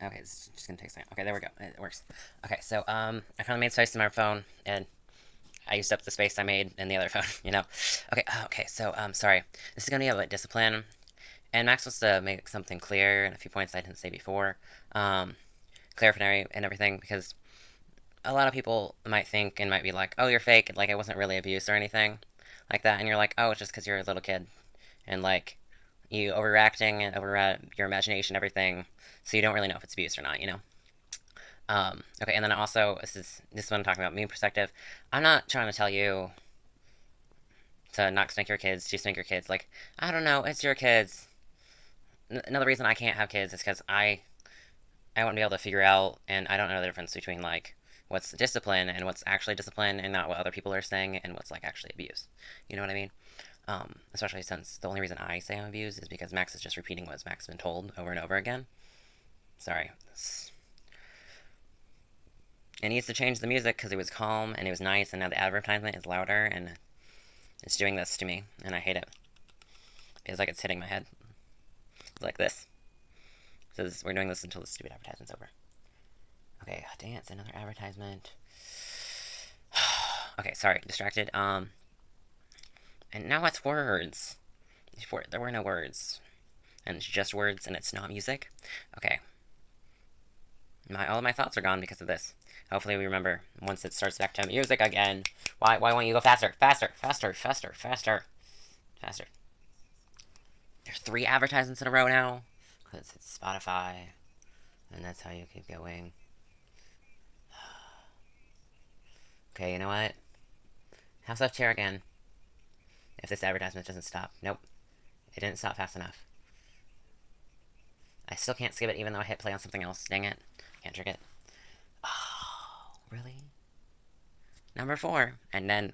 Okay, it's just gonna take a second. Okay, there we go. It works. Okay, so I finally made space in my phone, and I used up the space I made in the other phone. Okay. So sorry. This is gonna be about discipline, and Max wants to make something clear and a few points I didn't say before. Um, Clarification and everything, because a lot of people might think and might be like, "Oh, you're fake," like it wasn't really abuse or anything like that, and you're like, "Oh, it's just because you're a little kid," and like you overreacting and over your imagination, everything, so you don't really know if it's abuse or not. Okay, and then also this is what I'm talking about, me perspective. I'm not trying to tell you to not spank your kids, to spank your kids. Like, I don't know, it's your kids. Another reason I can't have kids is because I wouldn't be able to figure out, and I don't know the difference between like what's discipline and what's actually discipline, and not what other people are saying and what's like actually abuse. You know what I mean? Especially since the only reason I say I'm abused is because Max is just repeating what Max has been told over and over again. Sorry. It needs to change the music because it was calm and it was nice, and now the advertisement is louder and it's doing this to me, and I hate it. It feels like it's hitting my head. Like this. It says we're doing this until the stupid advertisement's over. Okay, dance, another advertisement. Okay, sorry, distracted. And now it's words. Before there were no words, and it's just words, and it's not music. Okay, all of my thoughts are gone because of this. Hopefully, we remember once it starts back to music again. Why won't you go faster, faster, faster, faster, faster, faster? There's 3 advertisements in a row now. Because it's Spotify, and that's how you keep going. Okay, you know what? House of Chair again. If this advertisement doesn't stop. Nope. It didn't stop fast enough. I still can't skip it even though I hit play on something else. Dang it. Can't trick it. Oh, really? Number 4. And then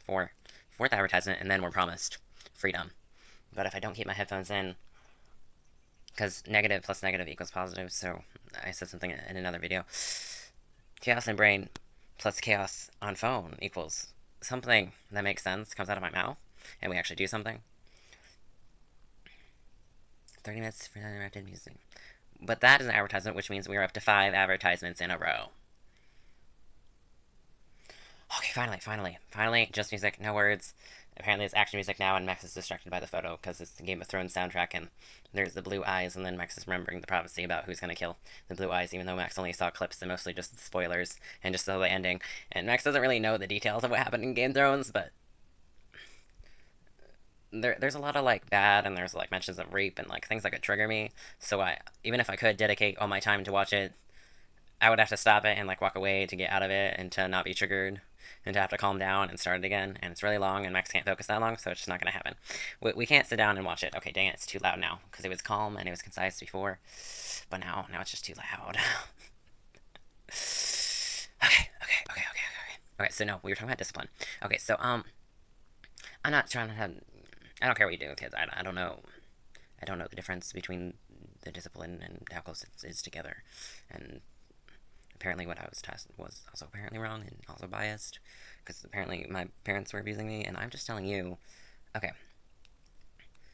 4. Fourth advertisement, and then we're promised freedom. But if I don't keep my headphones in, because negative plus negative equals positive, so I said something in another video. Chaos in brain plus chaos on phone equals something that makes sense, comes out of my mouth, and we actually do something. 30 minutes for uninterrupted music. But that is an advertisement, which means we are up to 5 advertisements in a row. Okay, finally, just music, no words. Apparently it's action music now, and Max is distracted by the photo because it's the Game of Thrones soundtrack, and there's the blue eyes, and then Max is remembering the prophecy about who's gonna kill the blue eyes, even though Max only saw clips and mostly just spoilers and just saw the ending. And Max doesn't really know the details of what happened in Game of Thrones, but there's a lot of like bad, and there's like mentions of rape and like things that could trigger me. So even if I could dedicate all my time to watch it, I would have to stop it and like walk away to get out of it and to not be triggered and to have to calm down and start it again. And it's really long, and Max can't focus that long, so it's just not gonna happen. We can't sit down and watch it. Okay, dang it, it's too loud now because it was calm and it was concise before, but now it's just too loud. Okay. So no, we were talking about discipline. Okay, so I'm not trying to have. I don't care what you do with kids. I don't know. I don't know the difference between the discipline and how close it is together, and apparently what I was taught was also apparently wrong and also biased, because apparently my parents were abusing me, and I'm just telling you. Okay,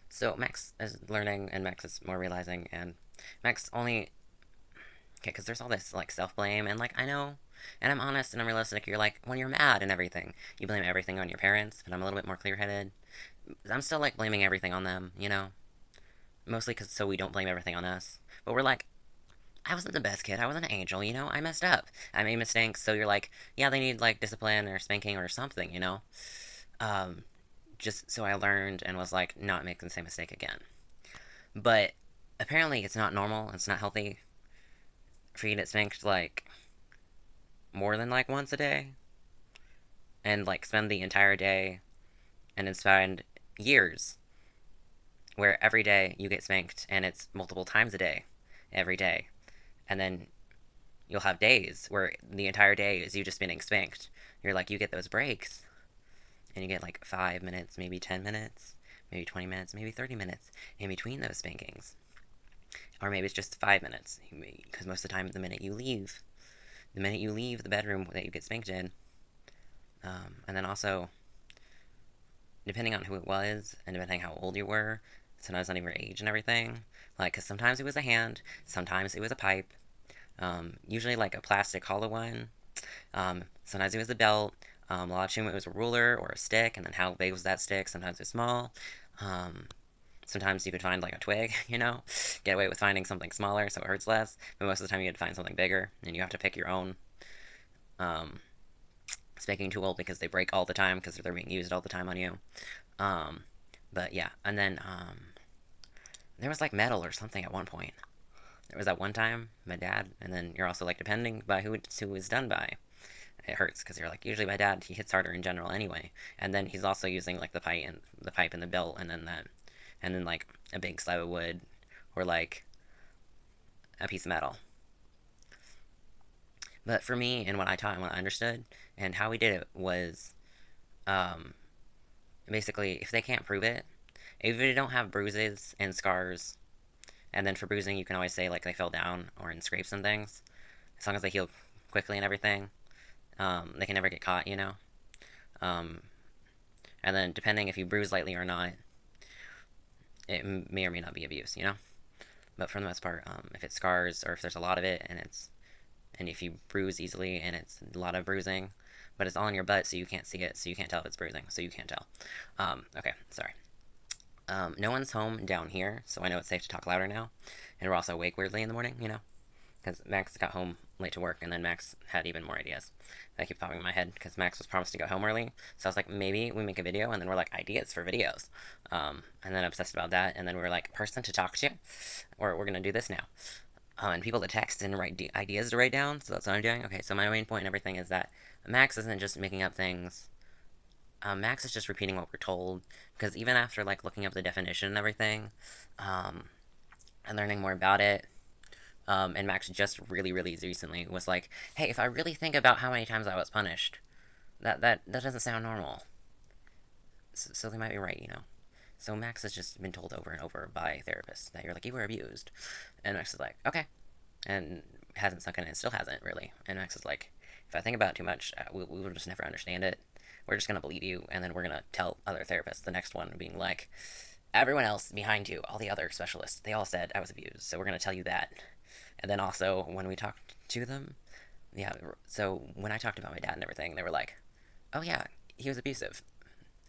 so Max is learning, and Max is more realizing, and Max only. Okay, because there's all this, like, self-blame, and, like, I know, and I'm honest and I'm realistic, you're like, when you're mad and everything, you blame everything on your parents, but I'm a little bit more clear-headed. I'm still, like, blaming everything on them. Mostly because so we don't blame everything on us. But we're like, I wasn't the best kid. I wasn't an angel. I messed up. I made mistakes. So you're like, yeah, they need like discipline or spanking or something. Um, just so I learned and was like, not making the same mistake again. But apparently, it's not normal. It's not healthy for you to get spanked like more than like once a day and like spend the entire day and then spend years where every day you get spanked and it's multiple times a day, every day. And then you'll have days where the entire day is you just getting spanked. You're like, you get those breaks, and you get like 5 minutes, maybe 10 minutes, maybe 20 minutes, maybe 30 minutes in between those spankings. Or maybe it's just 5 minutes, because most of the time, the minute you leave the bedroom that you get spanked in, and then also, depending on who it was, and depending how old you were, sometimes on your age and everything, like, because sometimes it was a hand, sometimes it was a pipe, Usually like a plastic hollow one. Sometimes it was a belt. A lot of time it was a ruler or a stick, and then how big was that stick? Sometimes it was small. Um, Sometimes you could find like a twig, get away with finding something smaller so it hurts less. But most of the time you could find something bigger, and you have to pick your own um, spanking tool because they break all the time because they're being used all the time on you. Um, but yeah, and then there was like metal or something at one point. There was that one time my dad, and then you're also like depending by who it's done by. It hurts because you're like usually my dad he hits harder in general anyway, and then he's also using like the pipe and the belt, and then like a big slab of wood or like a piece of metal. But for me and what I taught and what I understood and how we did it was um, basically if they can't prove it, if they don't have bruises and scars, and then for bruising you can always say like they fell down or in scrapes and things, as long as they heal quickly and everything, they can never get caught. Um, and then depending if you bruise lightly or not, it may or may not be abuse. But for the most part, if it scars or if there's a lot of it and if you bruise easily and it's a lot of bruising, but it's all in your butt so you can't see it, so you can't tell if it's bruising, so you can't tell. Okay, sorry. No one's home down here, so I know it's safe to talk louder now. And we're also awake weirdly in the morning. Because Max got home late to work, and then Max had even more ideas that keep popping in my head. Because Max was promised to go home early, so I was like, maybe we make a video, and then we're like, ideas for videos, and then obsessed about that, and then we were like, person to talk to, or we're gonna do this now, and people to text and write ideas to write down. So that's what I'm doing. Okay, so my main point and everything is that Max isn't just making up things. Max is just repeating what we're told. Because even after like looking up the definition and everything, um, and learning more about it, and Max just really, really recently was like, "Hey, if I really think about how many times I was punished, that doesn't sound normal." So they might be right. So Max has just been told over and over by therapists that you're like you were abused, and Max is like, "Okay," and hasn't sunk in. It still hasn't really. And Max is like, "If I think about it too much, we will just never understand it. We're just gonna believe you, and then we're gonna tell other therapists the next one being like." Everyone else behind you, all the other specialists, they all said I was abused, so we're going to tell you that. And then also, when we talked to them, yeah, so when I talked about my dad and everything, they were like, "Oh yeah, he was abusive,"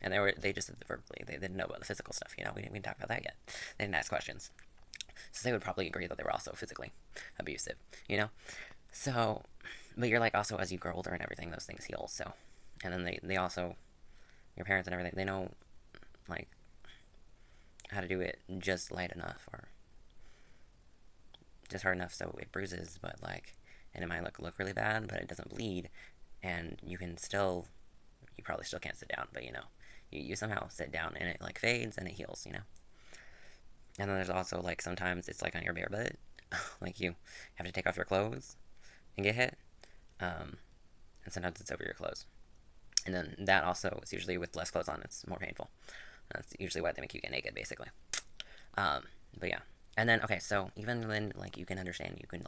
and they just did it verbally. They didn't know about the physical stuff. We didn't talk about that yet. They didn't ask questions, so they would probably agree that they were also physically abusive. You know, so but you're like also as you grow older and everything, those things heal. So, and then they also your parents and everything they know like how to do it just light enough or just hard enough so it bruises, but like, and it might look really bad, but it doesn't bleed, and you probably still can't sit down, but you somehow sit down and it like fades and it heals. And then there's also like sometimes it's like on your bare butt, like you have to take off your clothes and get hit, um, and sometimes it's over your clothes, and then that also is usually with less clothes on, it's more painful. That's usually why they make you get naked, basically. Um, but yeah. And then okay, so even when like you can understand, you can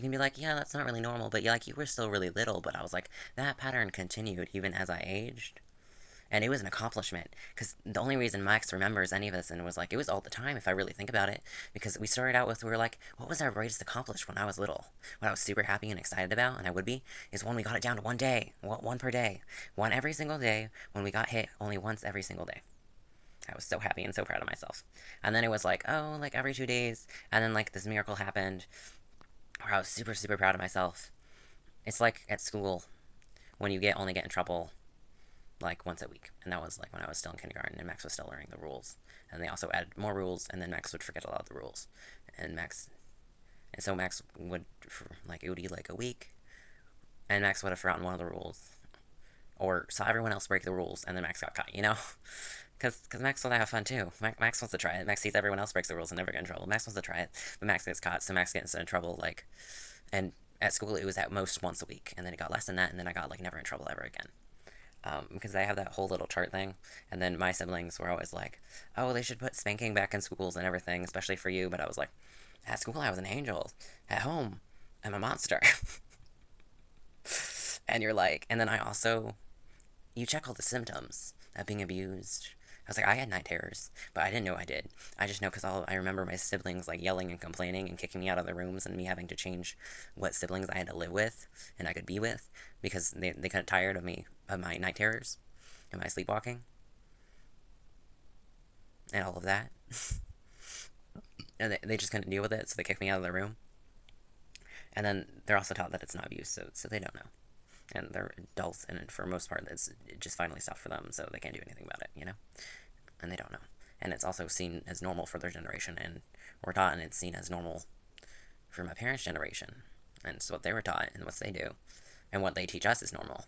be like, yeah, that's not really normal, but you were still really little. But I was like, that pattern continued even as I aged, and it was an accomplishment because the only reason Max remembers any of this and was like, it was all the time if I really think about it, because we started out with we were like, what was our greatest accomplishment when I was little? What I was super happy and excited about, and I would be, is when we got it down to one day, one per day, one every single day. When we got hit only once every single day. I was so happy and so proud of myself. And then it was like, oh, like every 2 days. And then like this miracle happened where I was super, super proud of myself. It's like at school when you only get in trouble like once a week. And that was like when I was still in kindergarten and Max was still learning the rules. And they also added more rules, and then Max would forget a lot of the rules. And so Max would, like, it would be like a week, and Max would have forgotten one of the rules, or saw everyone else break the rules, and then Max got caught. Because Max wants to have fun too. Max wants to try it. Max sees everyone else breaks the rules and never get in trouble. Max wants to try it, but Max gets caught, so Max gets in trouble. Like, and at school it was at most once a week, and then it got less than that, and then I got like never in trouble ever again. Because I have that whole little chart thing, and then my siblings were always like, "Oh, they should put spanking back in schools and everything, especially for you." But I was like, at school I was an angel. At home, I'm a monster. And you're like, and then I also, you check all the symptoms of being abused, was like, I had night terrors, but I didn't know I did. I just know because I remember my siblings like yelling and complaining and kicking me out of the rooms and me having to change what siblings I had to live with and I could be with because they got tired of me, of my night terrors and my sleepwalking and all of that. And they just couldn't deal with it, so they kicked me out of the room. And then they're also taught that it's not abuse, so they don't know. And they're adults, and for the most part, it just finally stopped for them, so they can't do anything about it, you know? And they don't know. And it's also seen as normal for their generation, and we're taught, and it's seen as normal for my parents' generation. And it's what they were taught, and what they do, and what they teach us is normal.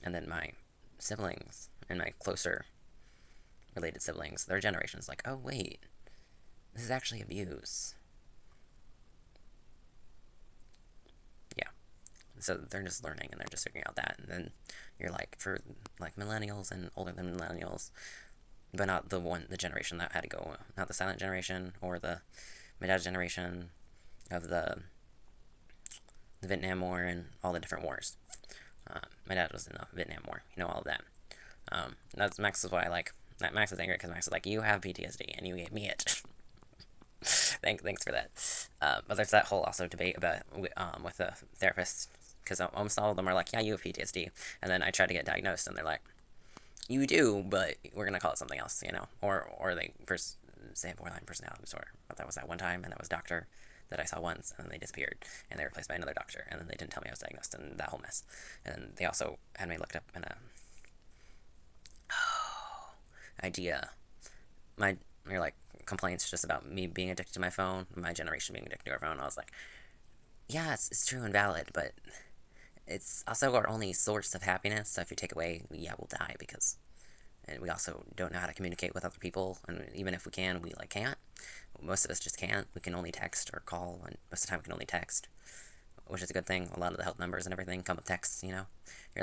And then my siblings, and my closer related siblings, their generation is like, oh, wait, this is actually abuse. Yeah. So they're just learning and they're just figuring out that. And then you're like, for like millennials and older than millennials, but not the generation that had to go, not the silent generation or my dad's generation of the Vietnam War and all the different wars. My dad was in the Vietnam War, all of that. That's Max is why I like. Max is angry because Max is like, you have PTSD and you gave me it. Thanks for that. But there's that whole also debate about with the therapists because almost all of them are like, yeah, you have PTSD, and then I try to get diagnosed, and they're like, you do, but we're gonna call it something else, or they first say borderline personality disorder. But that was that one time, and that was a doctor that I saw once, and then they disappeared, and they were replaced by another doctor, and then they didn't tell me I was diagnosed, and that whole mess. And they also had me looked up in a idea. You're like complaints just about me being addicted to my phone, my generation being addicted to our phone. I was like, yeah, it's true and valid, but it's also our only source of happiness. So if you take away, yeah, we'll die because, and we also don't know how to communicate with other people, and even if we can, we like can't. Most of us just can't. We can only text or call, and most of the time we can only text, which is a good thing. A lot of the help numbers and everything come with texts. You're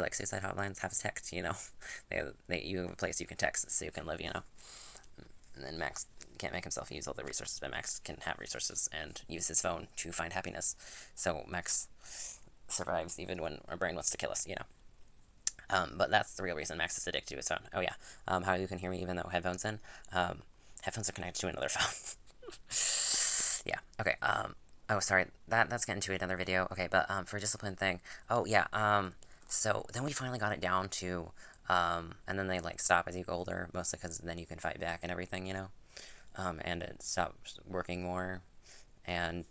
like suicide hotlines have a text. You have a place you can text so you can live. And then Max can't make himself use all the resources, but Max can have resources and use his phone to find happiness. So Max survives even when our brain wants to kill us. But that's the real reason Max is addicted to his phone. Oh yeah, how you can hear me even though headphones in. Headphones are connected to another phone. Yeah. Okay. Oh, sorry. That's getting to another video. Okay, but for a discipline thing. Oh yeah. So then we finally got it down to and then they like stop as you get older, mostly because then you can fight back and everything. And it stops working more, and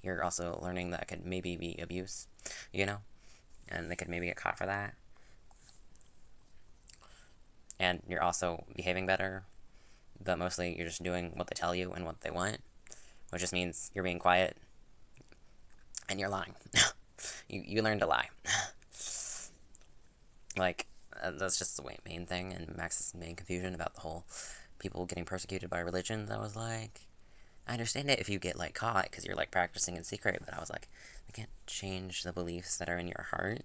you're also learning that could maybe be abuse, and they could maybe get caught for that. And you're also behaving better, but mostly you're just doing what they tell you and what they want, which just means you're being quiet and you're lying. you learn to lie. Like, that's just the main thing, and Max's main confusion about the whole people getting persecuted by religions. I was like, I understand it if you get like caught because you're like practicing in secret, but I was like, I can't change the beliefs that are in your heart.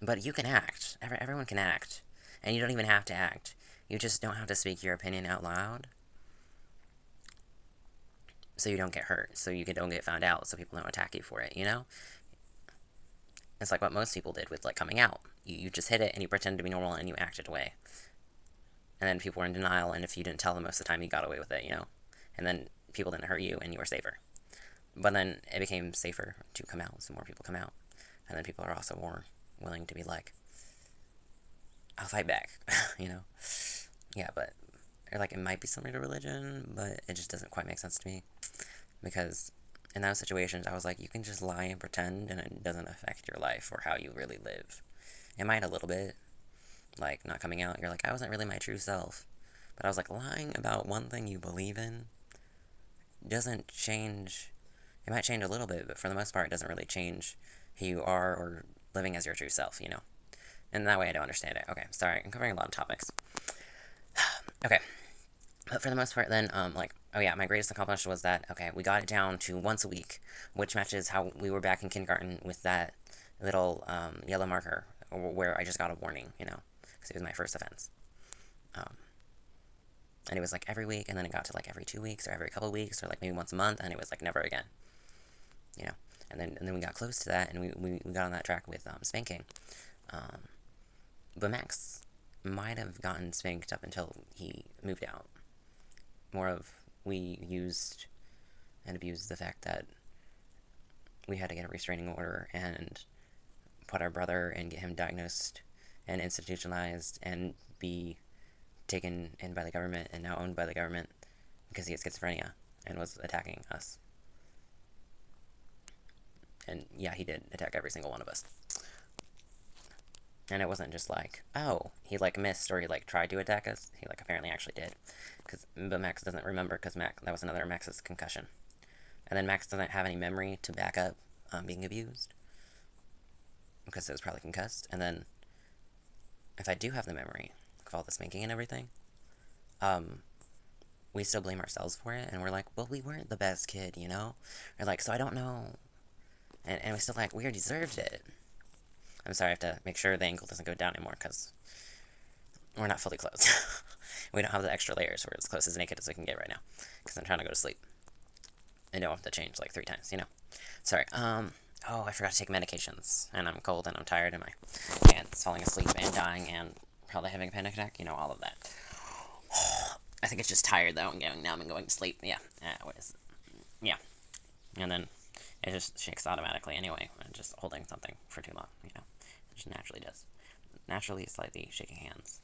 But you can act. Everyone can act, and you don't even have to act. You just don't have to speak your opinion out loud, so you don't get hurt, so you don't get found out, so people don't attack you for it. It's like what most people did with like coming out. You just hid it and you pretended to be normal and you acted away. And then people were in denial, and if you didn't tell them most of the time, you got away with it. And then people didn't hurt you and you were safer. But then it became safer to come out, so more people come out. And then people are also more willing to be like, I'll fight back, Yeah, but, or like, it might be similar to religion, but it just doesn't quite make sense to me. Because in those situations, I was like, you can just lie and pretend, and it doesn't affect your life or how you really live. It might a little bit, like, not coming out. You're like, I wasn't really my true self. But I was like, lying about one thing you believe in doesn't change. It might change a little bit, but for the most part, it doesn't really change who you are or living as your true self. And that way I don't understand it. Okay, sorry, I'm covering a lot of topics. Okay, but for the most part then, oh yeah, my greatest accomplishment was that, okay, we got it down to once a week, which matches how we were back in kindergarten with that little yellow marker where I just got a warning, because it was my first offense. And it was like every week, and then it got to like every 2 weeks or every couple of weeks or like maybe once a month, and it was like never again. And then we got close to that, and we got on that track with spanking. But Max might have gotten spanked up until he moved out. More of we used and abused the fact that we had to get a restraining order and put our brother and get him diagnosed and institutionalized and be taken in by the government and now owned by the government because he had schizophrenia and was attacking us. And yeah, he did attack every single one of us. And it wasn't just like, oh, he like missed or he like tried to attack us. He like apparently actually did. But Max doesn't remember because that was another Max's concussion. And then Max doesn't have any memory to back up being abused because it was probably concussed. And then if I do have the memory of all the spanking and everything, um, we still blame ourselves for it. And we're like, well, we weren't the best kid, you know? Or like, so I don't know. And we still like, we deserved it. I'm sorry, I have to make sure the ankle doesn't go down anymore because we're not fully clothed. We don't have the extra layers. We're as close as naked as we can get right now because I'm trying to go to sleep. I don't have to change like 3 times, you know? Sorry, oh, I forgot to take medications, and I'm cold, and I'm tired, and my aunt's falling asleep and dying, and probably having a panic attack, you know, all of that. I think it's just tired, though, and now I'm going to sleep, yeah, what is it? Yeah, and then it just shakes automatically anyway, and just holding something for too long, you know, it just naturally does. Naturally, slightly shaking hands,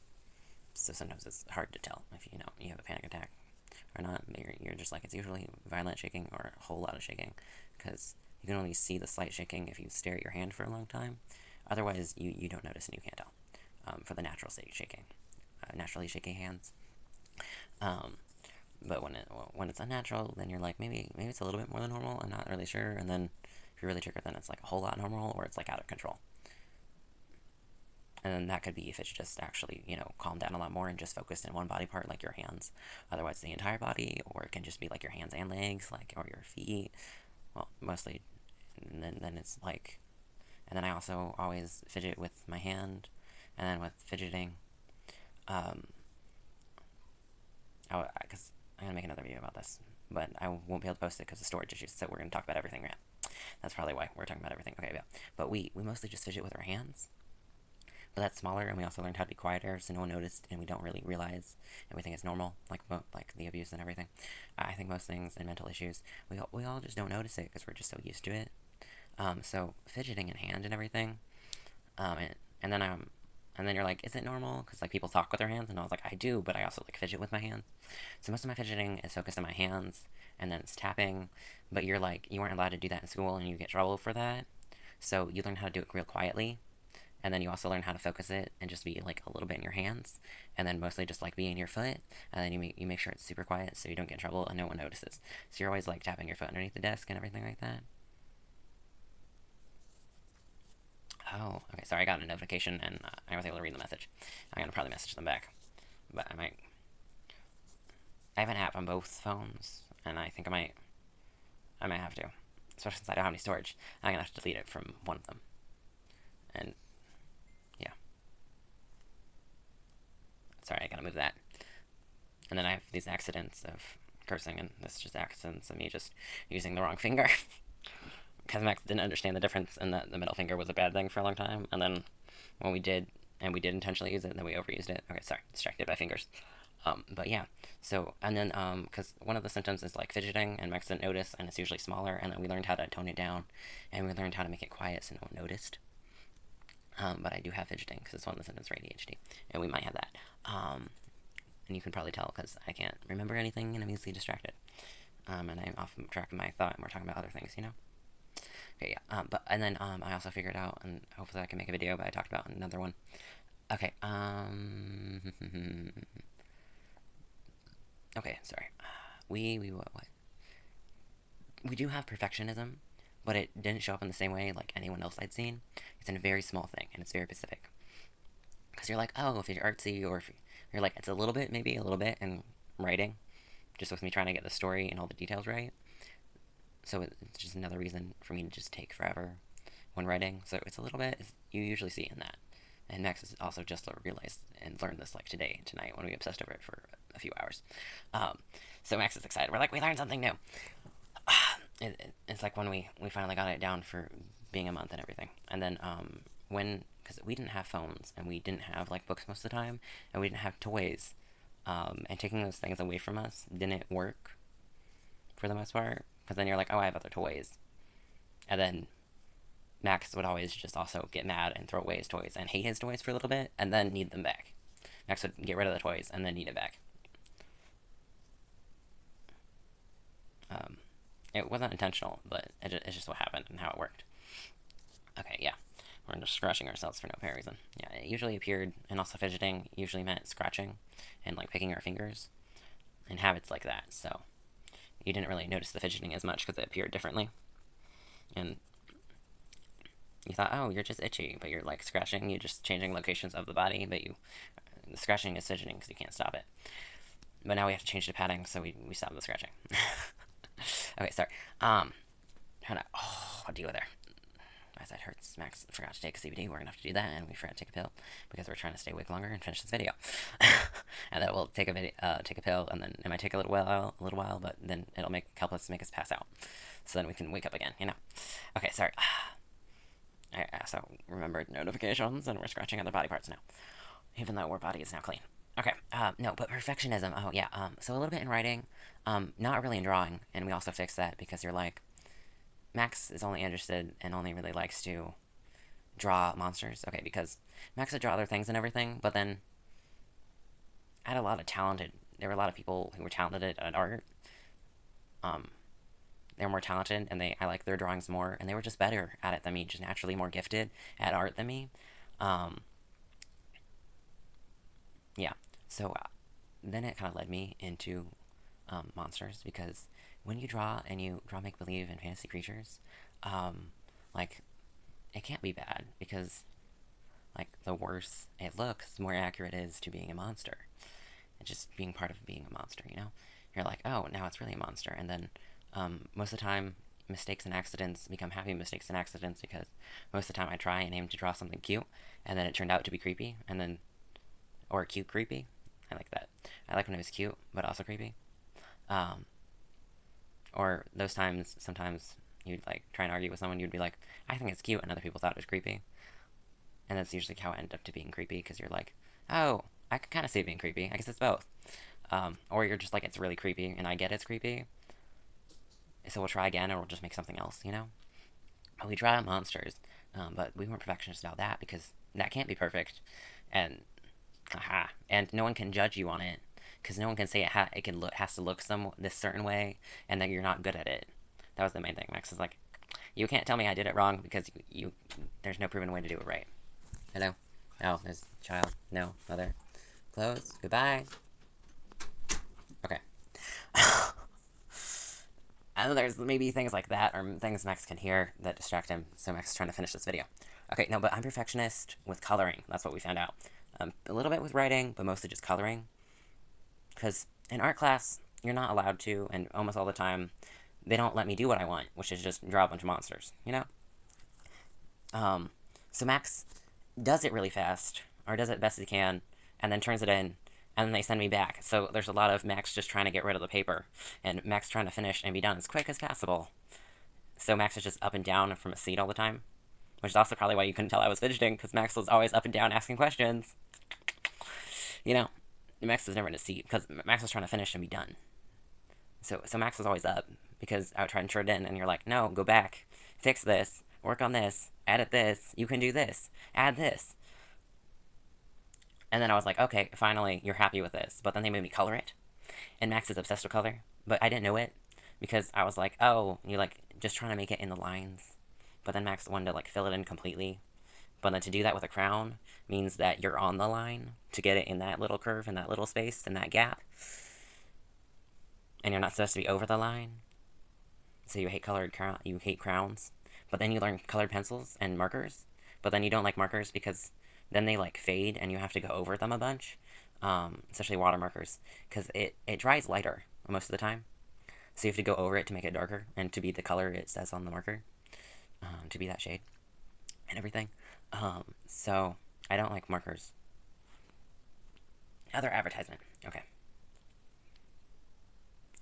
so sometimes it's hard to tell if, you know, you have a panic attack or not. You're just like, it's usually violent shaking or a whole lot of shaking, because you can only see the slight shaking if you stare at your hand for a long time. Otherwise, you don't notice and you can't tell. For the natural state shaking, naturally shaking hands. Um, but when it's unnatural, then you're like, maybe it's a little bit more than normal. I'm not really sure. And then if you're really triggered, then it's like a whole lot normal, or it's like out of control. And then that could be if it's just actually, you know, calmed down a lot more and just focused in one body part, like your hands. Otherwise, the entire body, or it can just be like your hands and legs, like, or your feet. Well, mostly. And then it's like, and then I also always fidget with my hand, and then with fidgeting, um, because I'm gonna make another video about this, but I won't be able to post it because of storage issues. So we're gonna talk about everything, right? That's probably why we're talking about everything. Okay, yeah. But we mostly just fidget with our hands. But that's smaller, and we also learned how to be quieter, so no one noticed, and we don't really realize, and we think it's normal, like the abuse and everything. I think most things and mental issues, we all just don't notice it because we're just so used to it. So fidgeting in hand and everything, um, and, and then and then you're like, is it normal? Because like people talk with their hands, and I was like, I do, but I also like fidget with my hands. So most of my fidgeting is focused on my hands, and then it's tapping. But you're like, you weren't allowed to do that in school, and you get trouble for that. So you learn how to do it real quietly, and then you also learn how to focus it and just be like a little bit in your hands, and then mostly just like be in your foot, and then you make sure it's super quiet so you don't get in trouble and no one notices. So you're always like tapping your foot underneath the desk and everything like that. Oh, okay. Sorry, I got a notification and I was able to read the message. I'm gonna probably message them back, but I might. I have an app on both phones, and I think I might have to, especially since I don't have any storage. I'm gonna have to delete it from one of them, and yeah. Sorry, I gotta move that. And then I have these accidents of cursing, and this is just accidents of me just using the wrong finger. Because Max didn't understand the difference, and that the middle finger was a bad thing for a long time. And then when we did, and we did intentionally use it, and then we overused it. Okay, sorry, distracted by fingers. But yeah, so, and then, because one of the symptoms is like fidgeting, and Max didn't notice, and it's usually smaller, and then we learned how to tone it down, and we learned how to make it quiet so no one noticed. But I do have fidgeting, because it's one of the symptoms for ADHD, and we might have that. And you can probably tell, because I can't remember anything, and I'm easily distracted. And I'm off track of my thought, and we're talking about other things, you know? Okay, yeah. And then I also figured out, and hopefully I can make a video, but I talked about another one. Okay. Okay. Sorry. We what? We do have perfectionism, but it didn't show up in the same way like anyone else I'd seen. It's in a very small thing, and it's very specific. Because you're like, oh, if you're artsy, or if you're like, it's a little bit, maybe a little bit, in writing, just with me trying to get the story and all the details right. So it's just another reason for me to just take forever when writing. So it's a little bit, you usually see in that. And Max has also just realized and learned this like tonight, when we obsessed over it for a few hours. Um, so Max is excited. We're like, we learned something new. It's like when we finally got it down for being a month and everything. And then because we didn't have phones and we didn't have like books most of the time and we didn't have toys, and taking those things away from us didn't work for the most part. Because then you're like, oh, I have other toys, and then Max would always just also get mad and throw away his toys and hate his toys for a little bit and then need them back. Max would get rid of the toys and then need it back. Um, it wasn't intentional, but it's just what happened and how it worked. Okay, yeah. We're just scratching ourselves for no apparent reason. Yeah, it usually appeared, and also fidgeting usually meant scratching and like picking our fingers and habits like that. So you didn't really notice the fidgeting as much because it appeared differently. And you thought, oh, you're just itchy, but you're like scratching. You're just changing locations of the body, but the scratching is fidgeting because you can't stop it. But now we have to change the padding, so we stop the scratching. Okay, sorry. Trying to deal with there. As that hurts, Max forgot to take a CBD. We're gonna have to do that, and we forgot to take a pill because we're trying to stay awake longer and finish this video. And then we'll take a pill, and then it might take a little while, but then it'll help us make us pass out, so then we can wake up again. Okay, sorry. I also remembered notifications, and we're scratching other body parts now, even though our body is now clean. Okay, no, but perfectionism. Oh yeah. So a little bit in writing, not really in drawing, and we also fixed that because you're like, Max is only interested and only really likes to draw monsters. Okay, because Max would draw other things and everything, but then I had there were a lot of people who were talented at art. Um, they were more talented, and I like their drawings more, and they were just better at it than me, just naturally more gifted at art than me. Um, yeah, so then it kind of led me into monsters because when you draw and you draw make believe and fantasy creatures, um, like it can't be bad because like the worse it looks, the more accurate it is to being a monster. And just being part of being a monster, you're like, oh, now it's really a monster, and then most of the time mistakes and accidents become happy mistakes and accidents because most of the time I try and aim to draw something cute, and then it turned out to be creepy, and then or cute creepy. I like that. I like when it was cute but also creepy. Um, or those times, sometimes you'd like try and argue with someone, you'd be like, I think it's cute, and other people thought it was creepy. And that's usually how it ended up to being creepy because you're like, oh, I can kind of see it being creepy. I guess it's both. Or you're just like, it's really creepy, and I get it's creepy, so we'll try again, or we'll just make something else. But we draw monsters, but we weren't perfectionists about that because that can't be perfect, and and no one can judge you on it because no one can say it has to look this certain way, and that you're not good at it. That was the main thing. Max is like, you can't tell me I did it wrong because there's no proven way to do it right. Hello? Oh, there's child. No, mother. Close. Goodbye. Okay. And there's maybe things like that, or things Max can hear that distract him, so Max is trying to finish this video. Okay, no, but I'm perfectionist with coloring. That's what we found out. A little bit with writing, but mostly just coloring. Because in art class, you're not allowed to, and almost all the time, they don't let me do what I want, which is just draw a bunch of monsters. So Max does it really fast, or does it best he can, and then turns it in, and then they send me back. So there's a lot of Max just trying to get rid of the paper, and Max trying to finish and be done as quick as possible. So Max is just up and down from a seat all the time, which is also probably why you couldn't tell I was fidgeting, because Max was always up and down asking questions. Max was never in a seat, because Max was trying to finish and be done. So Max was always up, because I would try and turn it in, and you're like, no, go back, fix this, work on this, edit this, you can do this, add this. And then I was like, okay, finally, you're happy with this. But then they made me color it. And Max is obsessed with color. But I didn't know it. Because I was like, oh, you're like just trying to make it in the lines. But then Max wanted to like fill it in completely. But then to do that with a crown means that you're on the line to get it in that little curve, in that little space, in that gap. And you're not supposed to be over the line. So you hate you hate crowns. But then you learn colored pencils and markers. But then you don't like markers because then they like fade and you have to go over them a bunch, especially water markers, because it dries lighter most of the time. So you have to go over it to make it darker and to be the color it says on the marker, to be that shade and everything. So I don't like markers. Other advertisement. Okay.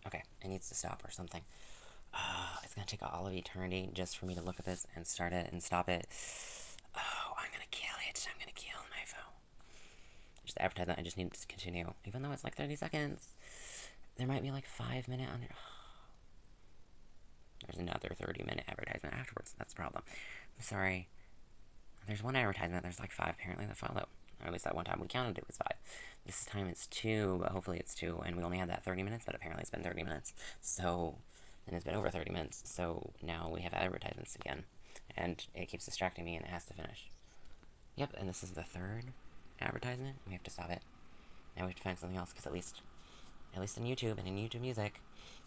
Okay, it needs to stop or something. It's gonna take all of eternity just for me to look at this and start it and stop it. Oh, I'm gonna the advertisement. I just need to continue. Even though it's like 30 seconds, there might be like 5 minute under. There's another 30-minute advertisement afterwards. That's the problem. I'm sorry. There's one advertisement. There's like 5 apparently that follow. Or at least that one time we counted it was 5. This time it's 2, but hopefully it's 2. And we only had that 30 minutes, but apparently it's been 30 minutes. So, and it's been over 30 minutes. So now we have advertisements again. And it keeps distracting me and it has to finish. Yep, and this is the 3rd advertisement. We have to stop it. Now we have to find something else, because at least in YouTube and in YouTube Music,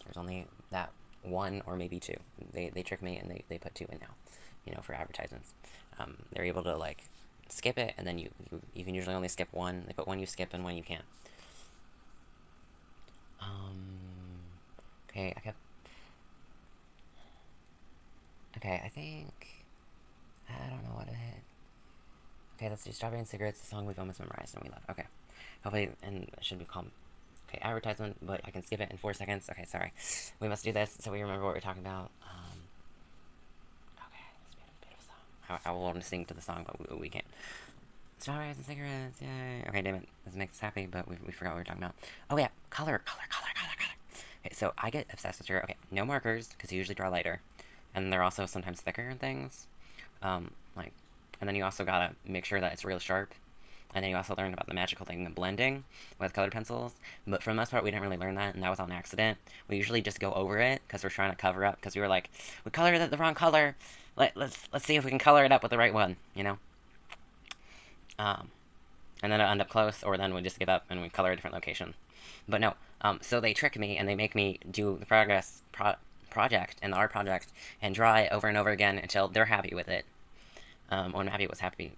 there's only that 1 or maybe 2. They trick me and they put 2 in now, you know, for advertisements. They're able to, like, skip it, and then you can usually only skip 1. They put 1 you skip and 1 you can't. Okay, okay, I think, I don't know what to hit. Okay, let's do Strawberry and Cigarettes, the song we've almost memorized and we love. Okay, hopefully, and it should be calm. Okay, advertisement, but I can skip it in 4 seconds. Okay, sorry. We must do this so we remember what we're talking about. Okay, this beautiful song. I will want to sing to the song, but we can't. Strawberries and cigarettes, yay. Okay, damn it. This makes us happy, but we forgot what we were talking about. Oh, yeah. Color. Okay, so I get obsessed with sugar. Okay, no markers, because you usually draw lighter. And they're also sometimes thicker and things. Like, and then you also gotta make sure that it's real sharp. And then you also learn about the magical thing of blending with colored pencils. But for the most part, we didn't really learn that, and that was on accident. We usually just go over it, because we're trying to cover up, because we were like, we colored it the wrong color. Let's see if we can color it up with the right one, you know? And then it'll end up close, or then we just give up and we color a different location. But no, so they trick me, and they make me do the project, and the art project, and draw it over and over again until they're happy with it. Or I'm happy it was happy.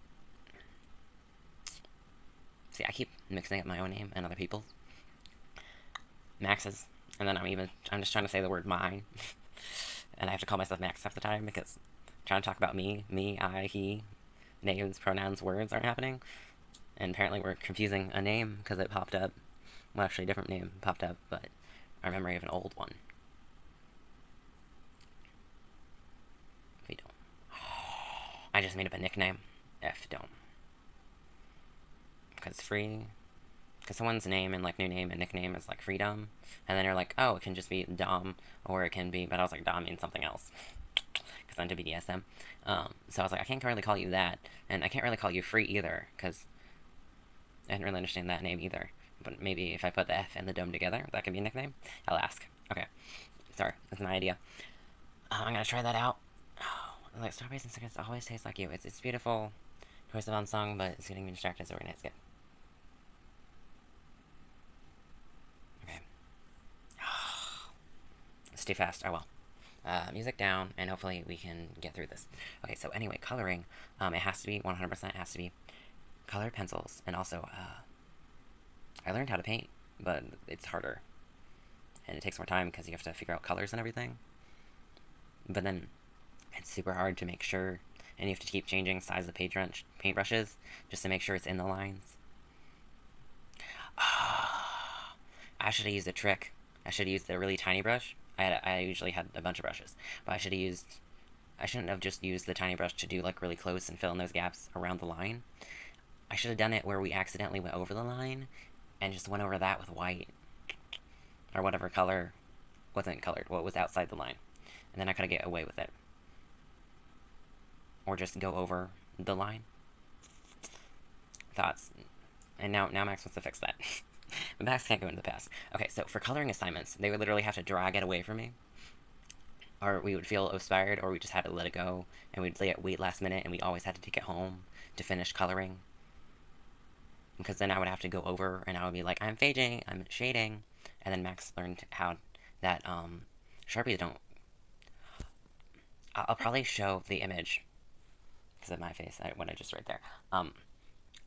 See, I keep mixing up my own name and other people's. Max's. And then I'm just trying to say the word mine. And I have to call myself Max half the time, because I'm trying to talk about me, I, he, names, pronouns, words aren't happening. And apparently we're confusing a name because it popped up. Well, actually, a different name popped up, but our memory of an old one. If we don't. I just made up a nickname. If don't. Because it's free. Because someone's name and, like, new name and nickname is, like, freedom. And then you're like, oh, it can just be Dom, or it can be, but I was like, Dom means something else. Because I'm into BDSM. So I was like, I can't really call you that. And I can't really call you free either, because I didn't really understand that name either. But maybe if I put the F and the dome together, that could be a nickname. I'll ask. Okay. Sorry, that's my idea. I'm gonna try that out. Oh, like Strawberries and Cigarettes always taste like you. It's beautiful. Choice of on song, but it's getting me distracted, so we're gonna skip. Okay. It's too fast. Oh well. Music down, and hopefully we can get through this. Okay, so anyway, coloring. It has to be 100% has to be colored pencils, and also I learned how to paint, but it's harder. And it takes more time because you have to figure out colors and everything. But then it's super hard to make sure, and you have to keep changing size of paintbrushes just to make sure it's in the lines. I should have used a trick. I should have used the really tiny brush. I usually had a bunch of brushes, but I shouldn't have just used the tiny brush to do like really close and fill in those gaps around the line. I should have done it where we accidentally went over the line and just went over that with white or whatever color wasn't colored, what was outside the line. And then I could get away with it. Or just go over the line. Thoughts. And now Max wants to fix that. But Max can't go into the past. Okay, so for coloring assignments, they would literally have to drag it away from me. Or we would feel inspired, or we just had to let it go, and we'd wait last minute, and we always had to take it home to finish coloring. Because then I would have to go over, and I would be like, I'm fading, I'm shading, and then Max learned how that, Sharpies don't... I'll probably show the image, because of my face, what I just wrote there.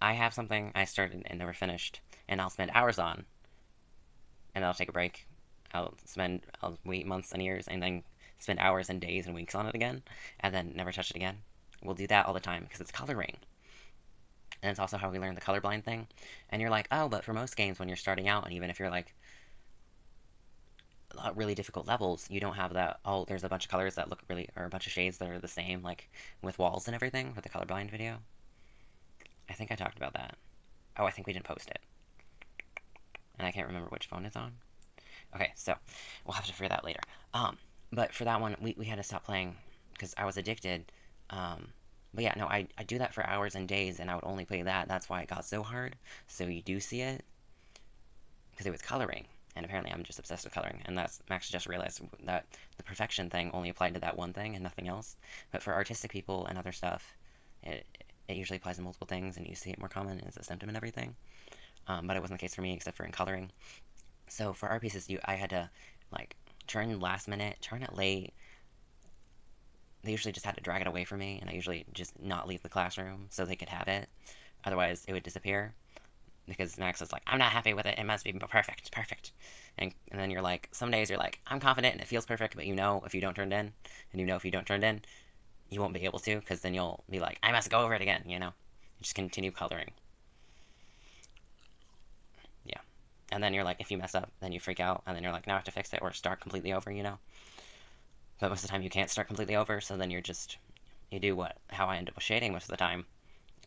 I have something I started and never finished, and I'll spend hours on, and I'll take a break. I'll wait months and years, and then spend hours and days and weeks on it again, and then never touch it again. We'll do that all the time, because it's coloring. And it's also how we learn the colorblind thing. And you're like, oh, but for most games when you're starting out, and even if you're like really difficult levels, you don't have that, oh, there's a bunch of colors that look really, or a bunch of shades that are the same, like with walls and everything, with the colorblind video. I think I talked about that. Oh, I think we didn't post it. And I can't remember which phone it's on. Okay, so we'll have to figure that later. But for that one, we had to stop playing because I was addicted. Um, but yeah, no, I do that for hours and days, and I would only play that. That's why it got so hard. So you do see it because it was coloring, and apparently I'm just obsessed with coloring. And that's Max just realized that the perfection thing only applied to that one thing and nothing else. But for artistic people and other stuff, it it usually applies to multiple things, and you see it more common as a symptom and everything. But it wasn't the case for me, except for in coloring. So for art pieces, I had to like turn last minute, turn it late. They usually just had to drag it away from me, and I usually just not leave the classroom so they could have it. Otherwise, it would disappear because Max was like, "I'm not happy with it. It must be perfect, perfect." And then you're like, some days you're like, "I'm confident and it feels perfect," but you know if you don't turn it in, and you know if you don't turn it in, you won't be able to because then you'll be like, "I must go over it again," you know. Just continue coloring. Yeah. And then you're like, if you mess up, then you freak out, and then you're like, now I have to fix it or start completely over, you know? But most of the time you can't start completely over, so then you do how I end up with shading most of the time,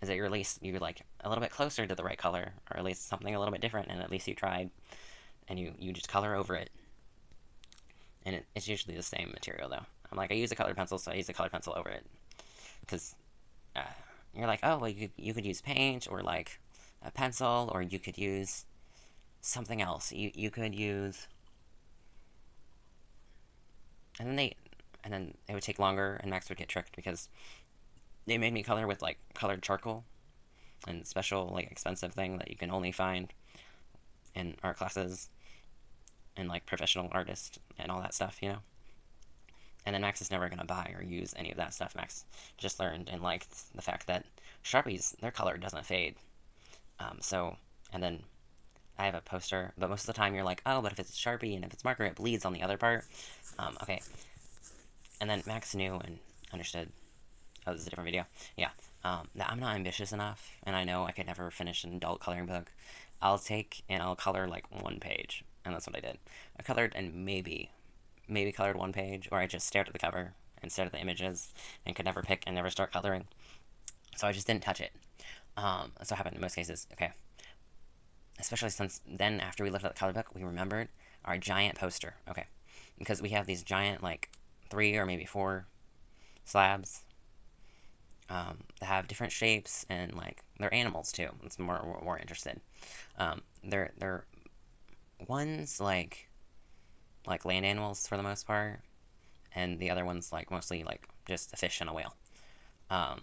is that you're like a little bit closer to the right color, or at least something a little bit different, and at least you tried, and you just color over it. And it's usually the same material, though. I'm like, I use a colored pencil, so I use a colored pencil over it. Because uh, you're like, oh, well, you could use paint, or like a pencil, or you could use something else. You could use and then they and then it would take longer and Max would get tricked because they made me color with like colored charcoal and special like expensive thing that you can only find in art classes and like professional artists and all that stuff, you know. And then Max is never gonna buy or use any of that stuff. Max just learned and liked the fact that Sharpies, their color doesn't fade. So and then I have a poster, but most of the time you're like, oh, but if it's Sharpie and if it's marker, it bleeds on the other part. Okay, and then Max knew and understood. Oh, this is a different video. Yeah. That I'm not ambitious enough, and I know I could never finish an adult coloring book. I'll take and I'll color like one page, and that's what I did. I colored and maybe colored one page, or I just stared at the cover and stared at the images and could never pick and never start coloring. So I just didn't touch it. That's what happened in most cases. Okay. Especially since then, after we lifted up the color book, we remembered our giant poster. Okay. Because we have these giant, like, 3 or maybe 4 slabs that have different shapes and like they're animals too. It's more interested. They're ones like land animals for the most part, and the other ones like mostly like just a fish and a whale. Um,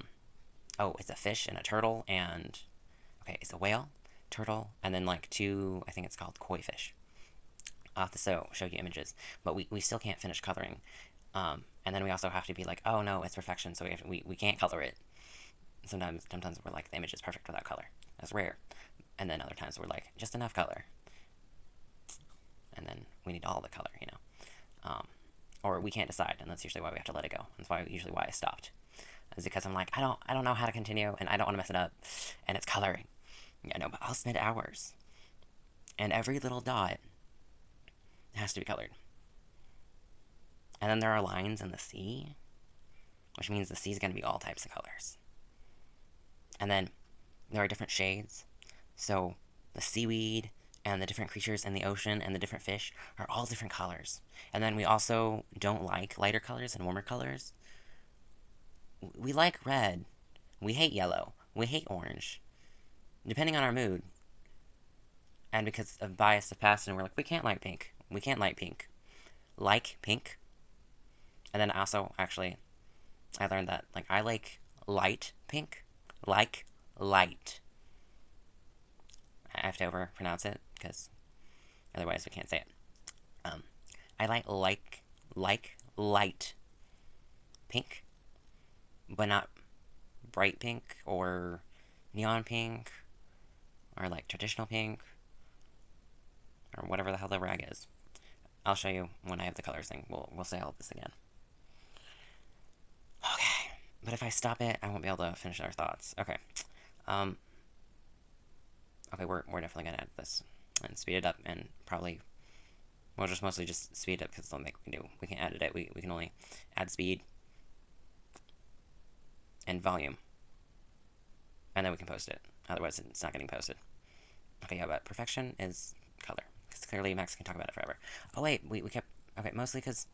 oh, it's a fish and a turtle and okay, it's a whale, turtle, and then like 2. I think it's called koi fish. I'll have to show you images, but we still can't finish coloring. And then we also have to be like, oh no, it's perfection, so we can't color it. Sometimes we're like, the image is perfect without color. That's rare. And then other times we're like, just enough color. And then we need all the color, you know. Or we can't decide, and that's usually why we have to let it go. That's why I stopped. Is because I'm like, I don't know how to continue, and I don't want to mess it up. And it's coloring. Yeah, no, but I'll spend hours. And every little dot has to be colored. And then there are lines in the sea, which means the sea is going to be all types of colors. And then there are different shades. So the seaweed and the different creatures in the ocean and the different fish are all different colors. And then we also don't like lighter colors and warmer colors. We like red. We hate yellow. We hate orange. Depending on our mood. And because of bias of past, and we're like, we can't like pink. We can't like pink. Like pink. And then also, actually, I learned that, like, I like light pink. Like light. I have to overpronounce it, because otherwise we can't say it. Um, I like light pink, but not bright pink or neon pink or like traditional pink or whatever the hell the rag is. I'll show you when I have the colors thing. We'll say all of this again. Okay, but if I stop it, I won't be able to finish our thoughts. Okay, um, okay, we're definitely gonna add this and speed it up and probably we'll just mostly just speed it up because it's the only thing we can do. We can't edit it. We can only add speed and volume, and then we can post it. Otherwise, it's not getting posted. Okay, yeah, but perfection is color. Because clearly Max can talk about it forever. Oh, wait, we kept. Okay, mostly because.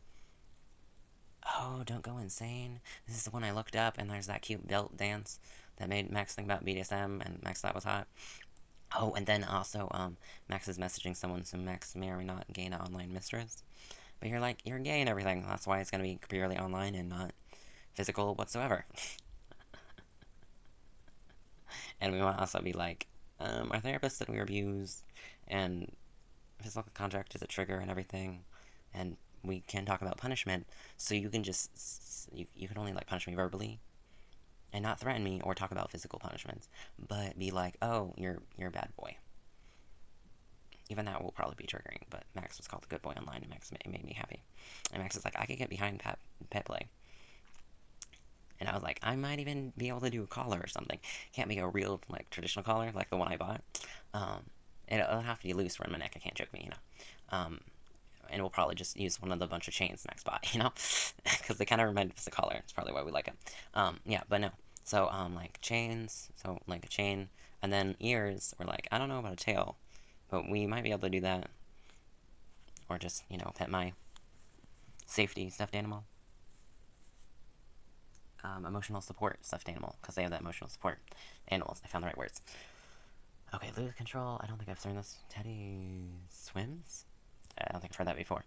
Oh, don't go insane. This is the one I looked up, and there's that cute belt dance that made Max think about BDSM, and Max thought was hot. Oh, and then also, Max is messaging someone, so Max may or may not gain an online mistress. But you're like, you're gay and everything. That's why it's gonna be purely online and not physical whatsoever. And we might also be like, our therapist said we were abused, and physical contact is a trigger and everything, and we can talk about punishment, so you can just, you can only, like, punish me verbally, and not threaten me or talk about physical punishments, but be like, oh, you're a bad boy. Even that will probably be triggering, but Max was called the good boy online, and Max made me happy. And Max is like, I could get behind pet play. And I was like, I might even be able to do a collar or something. Can't be a real, like, traditional collar, like the one I bought. Um, it'll have to be loose around my neck. I can't choke me, you know. And we'll probably just use one of the bunch of chains Max bought, you know? Because they kind of remind us of collar. It's probably why we like them. Yeah, but no. So, like, chains. So, like, a chain. And then ears. We're like, I don't know about a tail. But we might be able to do that. Or just, you know, pet my safety stuffed animal. Emotional support stuffed animal, because they have that emotional support animals. I found the right words. Okay, lose control. I don't think I've learned this. Teddy swims? I don't think I've heard that before.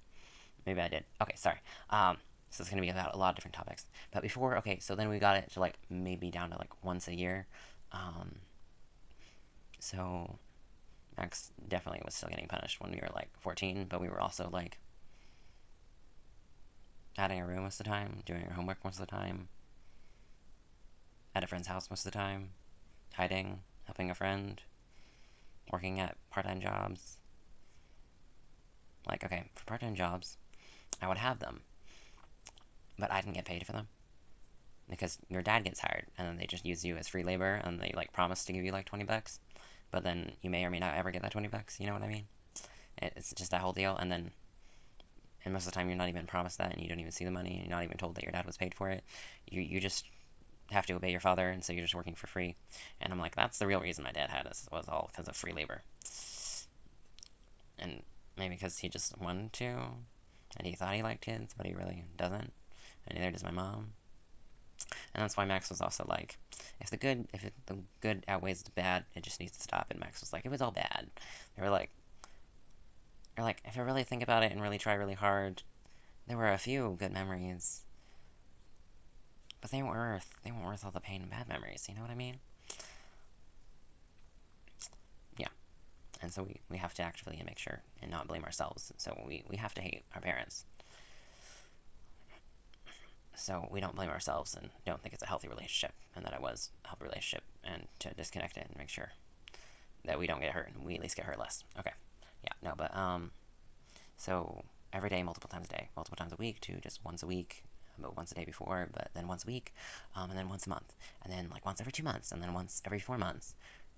Maybe I did. Okay, sorry. So it's gonna be about a lot of different topics. But before, okay, so then we got it to like maybe down to like once a year. Um, so Max definitely was still getting punished when we were like 14, but we were also like out of our room most of the time, doing our homework most of the time, at a friend's house most of the time, hiding, helping a friend, working at part-time jobs. Like, okay, for part-time jobs, I would have them, but I didn't get paid for them because your dad gets hired and then they just use you as free labor and they like promise to give you like 20 bucks, but then you may or may not ever get that 20 bucks. You know what I mean? It's just that whole deal. And most of the time you're not even promised that and you don't even see the money and you're not even told that your dad was paid for it. You just have to obey your father, and so you're just working for free. And I'm like, that's the real reason my dad had us, was all because of free labor. And maybe because he just wanted to, and he thought he liked kids, but he really doesn't. And neither does my mom. And that's why Max was also like, if the good outweighs the bad, it just needs to stop. And Max was like, it was all bad. They were like, if I really think about it and really try really hard, there were a few good memories, but they weren't worth all the pain and bad memories. You know what I mean? Yeah. And so we have to actively make sure and not blame ourselves. So we have to hate our parents. So we don't blame ourselves and don't think it's a healthy relationship, and that it was a healthy relationship, and to disconnect it and make sure that we don't get hurt and we at least get hurt less. Okay. Yeah, no, but so every day, multiple times a day, multiple times a week, to just once a week, but once a day before, but then once a week, and then once a month, and then like once every 2 months, and then once every 4 months.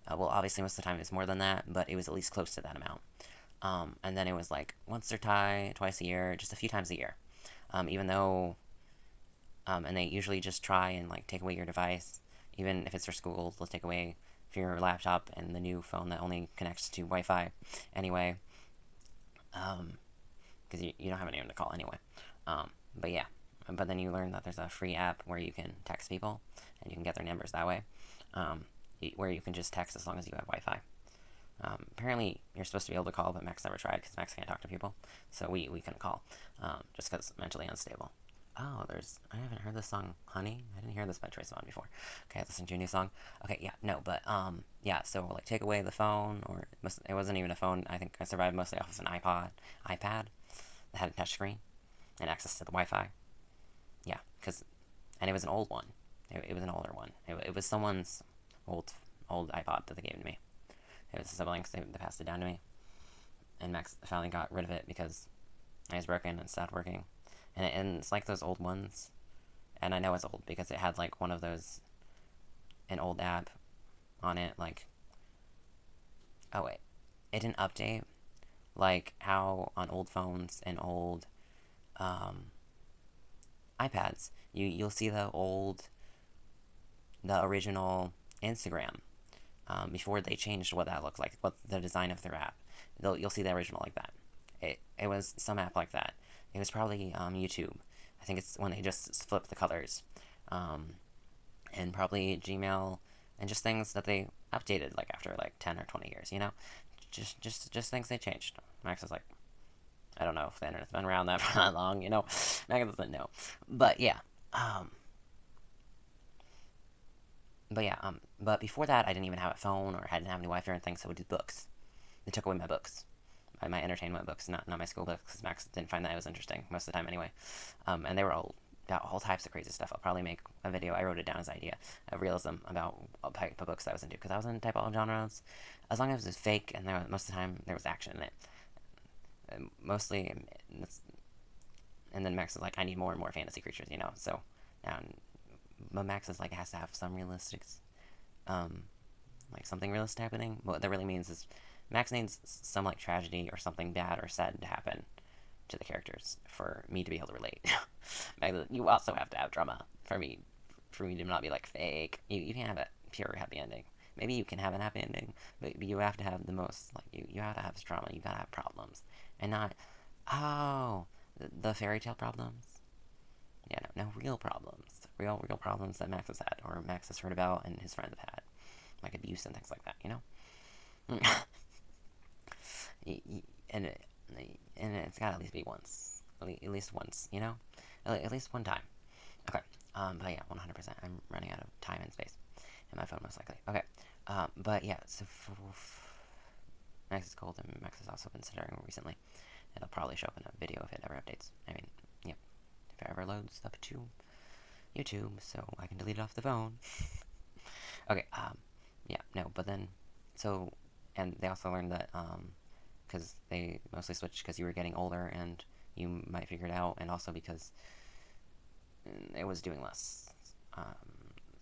Well, obviously most of the time it was more than that, but it was at least close to that amount. And then it was like once or twice a year, just a few times a year. Even though, and they usually just try and like take away your device, even if it's for school, they'll take away your laptop and the new phone that only connects to Wi-Fi anyway, because you don't have anyone to call anyway. But yeah, but then you learn that there's a free app where you can text people and you can get their numbers that way, where you can just text as long as you have Wi-Fi. Apparently, you're supposed to be able to call, but Max never tried because Max can't talk to people, so we couldn't call, just because mentally unstable. Oh, I haven't heard this song, Honey. I didn't hear this by Troye Sivan before. Okay, I listened to a new song. Okay, yeah, no, but, yeah, so, like, take away the phone, or it wasn't even a phone. I think I survived mostly off of an iPad that had a touchscreen and access to the Wi-Fi. Yeah, and it was an old one. It was an older one. It was someone's old iPod that they gave to me. It was siblings, they passed it down to me. And Max finally got rid of it because it was broken and stopped working. And it's like those old ones. And I know it's old because it had like one of those, an old app on it. Like, oh wait, it didn't update. Like how on old phones and old iPads, you'll see the original Instagram before they changed what that looked like, what the design of their app. You'll see the original like that. It was some app like that. It was probably YouTube. I think it's when they just flipped the colors, um, and probably Gmail, and just things that they updated like after like 10 or 20 years. Just things they changed. Max is like, I don't know if the internet's been around that for that long. Max doesn't know, but yeah. Um, but before that, I didn't even have a phone or I didn't have any Wi-Fi or anything, so I would do books. They took away my books, my entertainment books, not my school books, because Max didn't find that it was interesting most of the time anyway. And they were all about all types of crazy stuff. I'll probably make a video. I wrote it down as an idea of realism about all type of books that I was into, because I was into type of all genres, as long as it was fake and most of the time there was action in it. Mostly, and then Max is like, I need more and more fantasy creatures. So, um, but Max is like, it has to have some realistic, um, like something realistic happening. What that really means is Max needs some like tragedy or something bad or sad to happen to the characters for me to be able to relate. You also have to have drama for me to not be like fake. You can't have a pure happy ending. Maybe you can have an happy ending, but you have to have the most like you have to have drama. You gotta have problems, and not oh the fairy tale problems. Yeah, no real problems, real problems that Max has had or Max has heard about and his friends have had, like abuse and things like that. and it, and it's got to at least be once, at least once, at least one time. Okay. But yeah, 100%. I'm running out of time and space, and my phone most likely. Okay. But yeah, so Max is cold, and Max has also been stuttering recently. It'll probably show up in a video if it ever updates. I mean, yeah, if it ever loads up to YouTube, so I can delete it off the phone. Okay. Yeah. No, but then, so, and they also learned that because they mostly switched because you were getting older and you might figure it out, and also because it was doing less.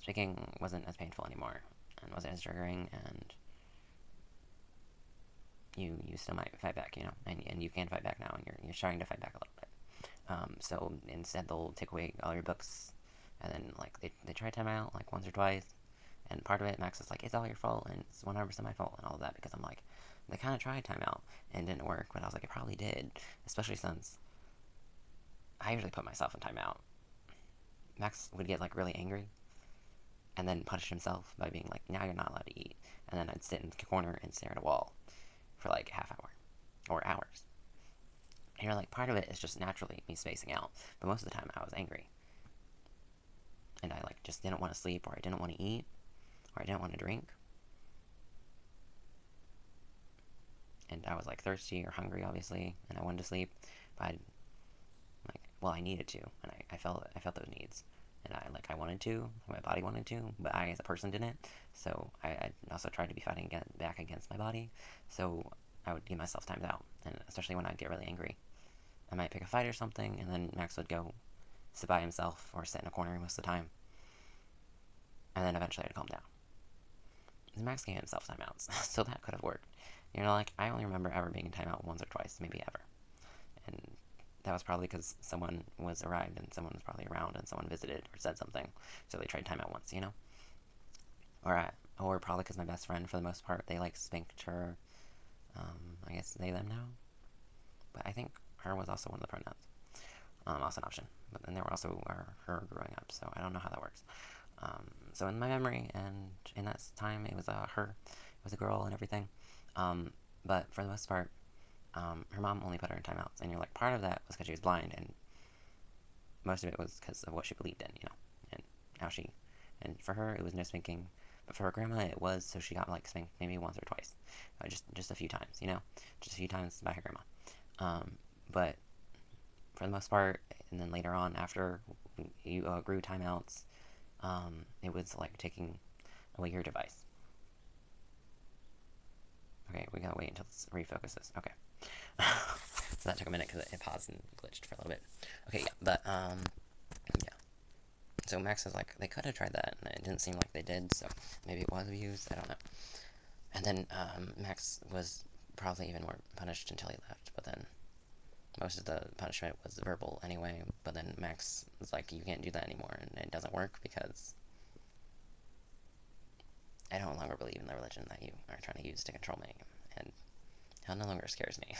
Speaking wasn't as painful anymore and wasn't as triggering, and you still might fight back, and you can fight back now, and you're starting to fight back a little bit. So instead, they'll take away all your books, and then like they try time out like once or twice, and part of it, Max is like, it's all your fault, and it's 100% my fault, and all of that, because I'm like, they kind of tried timeout and it didn't work, but I was like, it probably did, especially since I usually put myself in timeout. Max would get like really angry and then punish himself by being like, now you're not allowed to eat, and then I'd sit in the corner and stare at a wall for like half hour or hours. And you're like, part of it is just naturally me spacing out, but most of the time I was angry, and I like just didn't want to sleep, or I didn't want to eat, or I didn't want to drink. And I was like thirsty or hungry, obviously, and I wanted to sleep, but I needed to, and I felt those needs, and I wanted to, my body wanted to, but I as a person didn't. So I also tried to be fighting back against my body. So I would give myself times out, and especially when I'd get really angry, I might pick a fight or something, and then Max would go sit by himself or sit in a corner most of the time, and then eventually I'd calm down. And Max gave himself timeouts, so that could have worked. Like, I only remember ever being in timeout once or twice, maybe ever. And that was probably because someone was arrived and someone was probably around and someone visited or said something, so they tried timeout once. Or probably because my best friend, for the most part, they like spanked her. I guess they them now, but I think her was also one of the pronouns. Also an option, but then there were also her growing up, so I don't know how that works. So in my memory and in that time, it was her, it was a girl and everything. But for the most part, her mom only put her in timeouts, and you're like, part of that was because she was blind, and most of it was because of what she believed in, and how she, and for her it was no spanking, but for her grandma it was, so she got like spanked maybe once or twice, just a few times, just a few times by her grandma. But for the most part, and then later on after you grew timeouts, it was like taking away your device. Okay, we gotta wait until it refocuses. Okay. So that took a minute because it paused and glitched for a little bit. Okay, yeah, but, yeah. So Max was like, they could have tried that, and it didn't seem like they did, so maybe it was abused, I don't know. And then, Max was probably even more punished until he left, but then most of the punishment was verbal anyway, but then Max was like, you can't do that anymore, and it doesn't work because I no longer believe in the religion that you are trying to use to control me. And hell no longer scares me.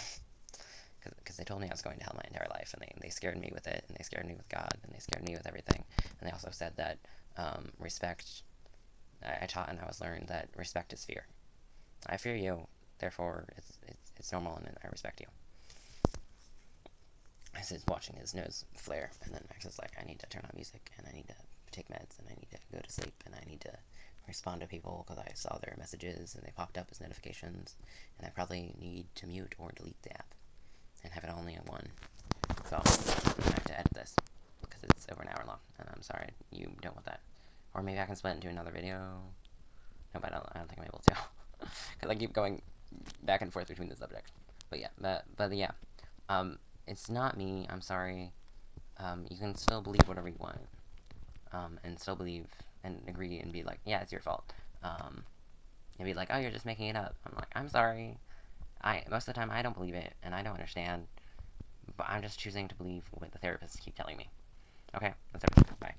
Because they told me I was going to hell my entire life, and they scared me with it, and they scared me with God, and they scared me with everything. And they also said that respect, I taught and I was learned that respect is fear. I fear you, therefore it's normal, and I respect you. As he's watching his nose flare, and then Max is like, I need to turn on music, and I need to take meds, and I need to go to sleep, and I need to respond to people because I saw their messages, and they popped up as notifications, and I probably need to mute or delete the app, and have it only in one. So, I have to edit this, because it's over an hour long, and I'm sorry, you don't want that. Or maybe I can split it into another video. No, but I don't think I'm able to. Because I keep going back and forth between the subjects. But yeah, but yeah. It's not me, I'm sorry. You can still believe whatever you want. And still believe and agree and be like, yeah, it's your fault. And be like, oh, you're just making it up. I'm like, I'm sorry. Most of the time I don't believe it, and I don't understand. But I'm just choosing to believe what the therapists keep telling me. Okay, that's everything. Bye.